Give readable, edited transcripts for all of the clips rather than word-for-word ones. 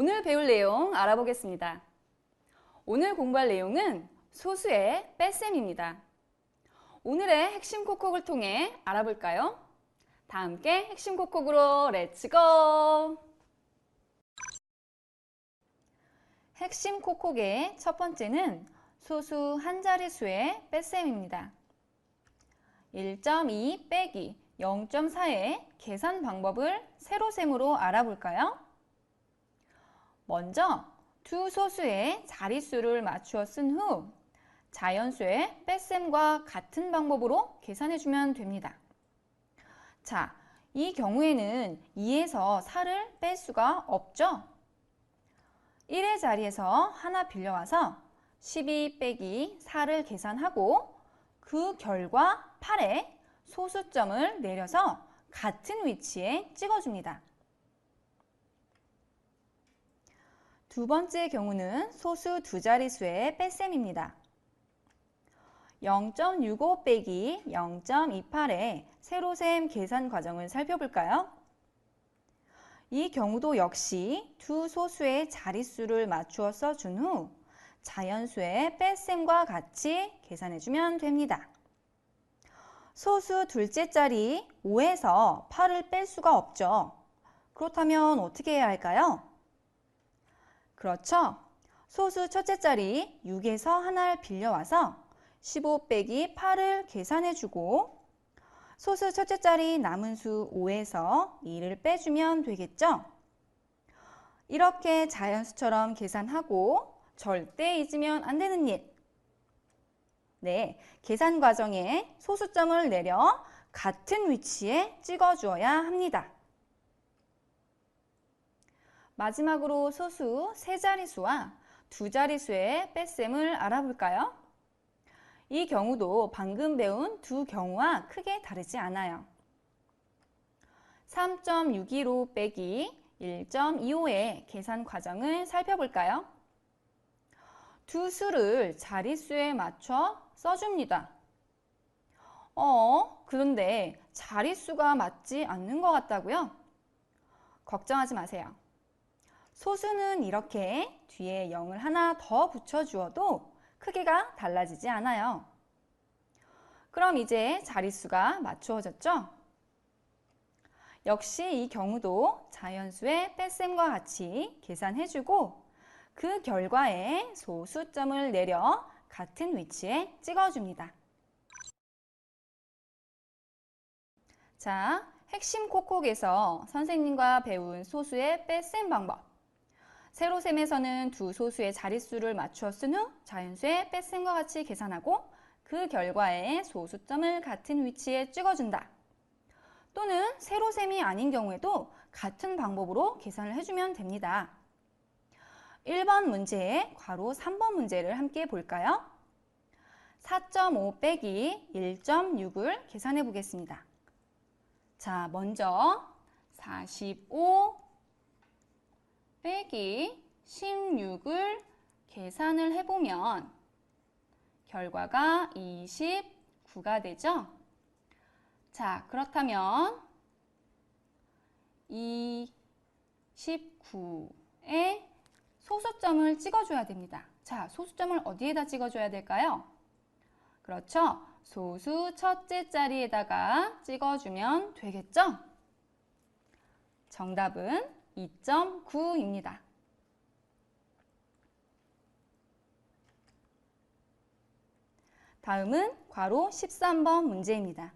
오늘 배울 내용 알아보겠습니다. 오늘 공부할 내용은 소수의 뺄셈입니다. 오늘의 핵심 콕콕을 통해 알아볼까요? 다 함께 핵심 콕콕으로 렛츠고! 핵심 콕콕의 첫 번째는 소수 한 자릿수의 뺄셈입니다. 1.2 빼기 0.4의 계산 방법을 세로셈으로 알아볼까요? 먼저 두 소수의 자릿수를 맞추어 쓴 후 자연수의 뺄셈과 같은 방법으로 계산해주면 됩니다. 자, 이 경우에는 2에서 4를 뺄 수가 없죠? 1의 자리에서 하나 빌려와서 12 빼기 4를 계산하고 그 결과 8에 소수점을 내려서 같은 위치에 찍어줍니다. 두 번째 경우는 소수 두 자릿수의 뺄셈입니다. 0.65 빼기 0.28의 세로셈 계산 과정을 살펴볼까요? 이 경우도 역시 두 소수의 자릿수를 맞추어 써준 후 자연수의 뺄셈과 같이 계산해주면 됩니다. 소수 둘째 자리 5에서 8을 뺄 수가 없죠. 그렇다면 어떻게 해야 할까요? 그렇죠. 소수 첫째 자리 6에서 하나를 빌려와서 15 빼기 8을 계산해주고 소수 첫째 자리 남은 수 5에서 2를 빼주면 되겠죠. 이렇게 자연수처럼 계산하고 절대 잊으면 안 되는 일. 네, 계산 과정에 소수점을 내려 같은 위치에 찍어주어야 합니다. 마지막으로 소수 세 자릿수와 두 자릿수의 뺄셈을 알아볼까요? 이 경우도 방금 배운 두 경우와 크게 다르지 않아요. 3.615 빼기 1.25의 계산 과정을 살펴볼까요? 두 수를 자릿수에 맞춰 써줍니다. 그런데 자릿수가 맞지 않는 것 같다고요? 걱정하지 마세요. 소수는 이렇게 뒤에 0을 하나 더 붙여주어도 크기가 달라지지 않아요. 그럼 이제 자릿수가 맞추어졌죠? 역시 이 경우도 자연수의 뺄셈과 같이 계산해주고 그 결과에 소수점을 내려 같은 위치에 찍어줍니다. 자, 핵심 콕콕에서 선생님과 배운 소수의 뺄셈 방법. 세로셈에서는 두 소수의 자릿수를 맞추어 쓴 후 자연수의 뺄셈과 같이 계산하고 그 결과에 소수점을 같은 위치에 찍어준다. 또는 세로셈이 아닌 경우에도 같은 방법으로 계산을 해주면 됩니다. 1번 문제에 괄호 3번 문제를 함께 볼까요? 4.5 빼기 1.6을 계산해 보겠습니다. 자, 먼저 45 빼기 16을 계산을 해보면 결과가 29가 되죠? 자, 그렇다면 29에 소수점을 찍어줘야 됩니다. 자, 소수점을 어디에다 찍어줘야 될까요? 그렇죠? 소수 첫째 자리에다가 찍어주면 되겠죠? 정답은 2.9입니다. 다음은 괄호 13번 문제입니다.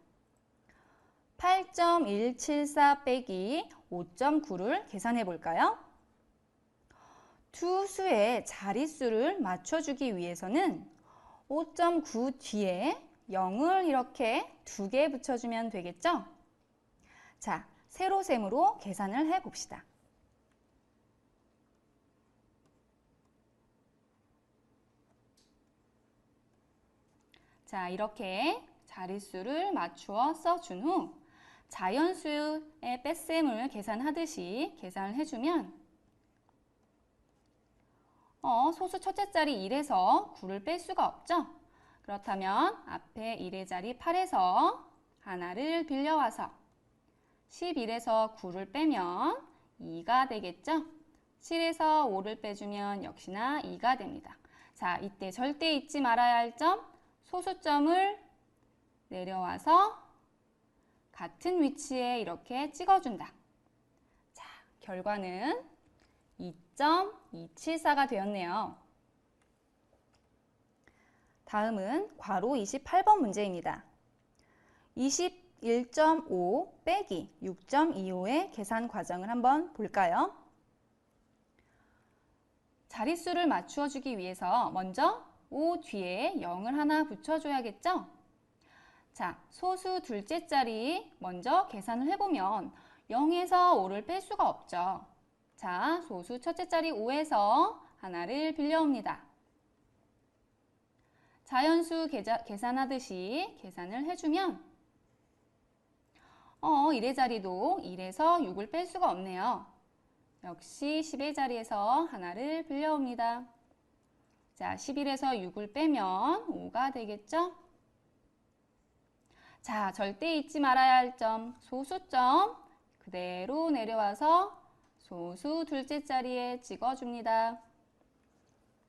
8.174 빼기 5.9를 계산해 볼까요? 두 수의 자릿수를 맞춰주기 위해서는 5.9 뒤에 0을 이렇게 두 개 붙여주면 되겠죠? 자, 세로셈으로 계산을 해봅시다. 자, 이렇게 자릿수를 맞추어 써준 후 자연수의 뺄셈을 계산하듯이 계산을 해주면 소수 첫째 자리 1에서 9를 뺄 수가 없죠? 그렇다면 앞에 1의 자리 8에서 하나를 빌려와서 11에서 9를 빼면 2가 되겠죠? 7에서 5를 빼주면 역시나 2가 됩니다. 자, 이때 절대 잊지 말아야 할 점, 소수점을 내려와서 같은 위치에 이렇게 찍어준다. 자, 결과는 2.274가 되었네요. 다음은 괄호 28번 문제입니다. 21.5 빼기 6.25의 계산 과정을 한번 볼까요? 자릿수를 맞추어 주기 위해서 먼저 5 뒤에 0을 하나 붙여줘야겠죠? 자, 소수 둘째 자리 먼저 계산을 해보면 0에서 5를 뺄 수가 없죠. 자, 소수 첫째 자리 5에서 하나를 빌려옵니다. 자연수 계산하듯이 계산을 해주면 1의 자리도 1에서 6을 뺄 수가 없네요. 역시 10의 자리에서 하나를 빌려옵니다. 자, 11에서 6을 빼면 5가 되겠죠? 자, 절대 잊지 말아야 할 점, 소수점 그대로 내려와서 소수 둘째 자리에 찍어줍니다.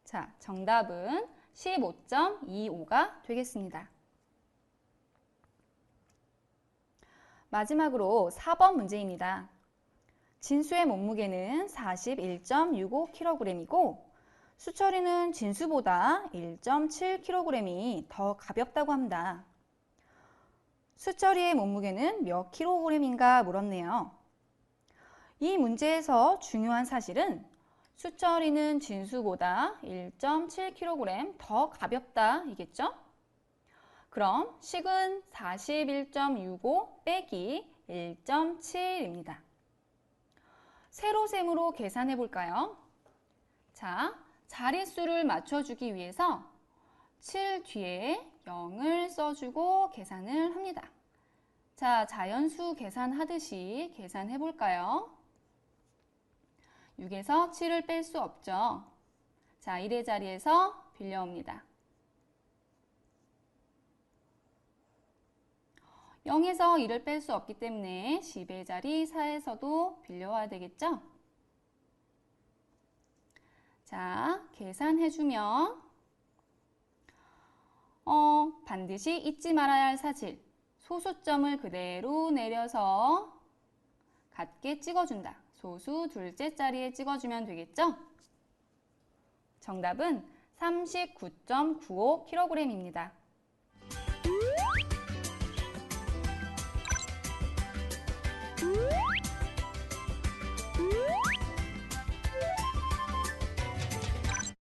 자, 정답은 15.25가 되겠습니다. 마지막으로 4번 문제입니다. 진수의 몸무게는 41.65kg이고 수철이는 진수보다 1.7kg이 더 가볍다고 합니다. 수철이의 몸무게는 몇 kg인가 물었네요. 이 문제에서 중요한 사실은 수철이는 진수보다 1.7kg 더 가볍다 이겠죠? 그럼 식은 41.65 빼기 1.7입니다. 세로셈으로 계산해 볼까요? 자, 자릿수를 맞춰주기 위해서 7 뒤에 0을 써주고 계산을 합니다. 자, 자연수 계산하듯이 계산해 볼까요? 6에서 7을 뺄 수 없죠. 자, 1의 자리에서 빌려옵니다. 0에서 1을 뺄 수 없기 때문에 10의 자리 4에서도 빌려와야 되겠죠? 자, 계산해주면 반드시 잊지 말아야 할 사실, 소수점을 그대로 내려서 같게 찍어준다. 소수 둘째 자리에 찍어주면 되겠죠? 정답은 39.95kg입니다.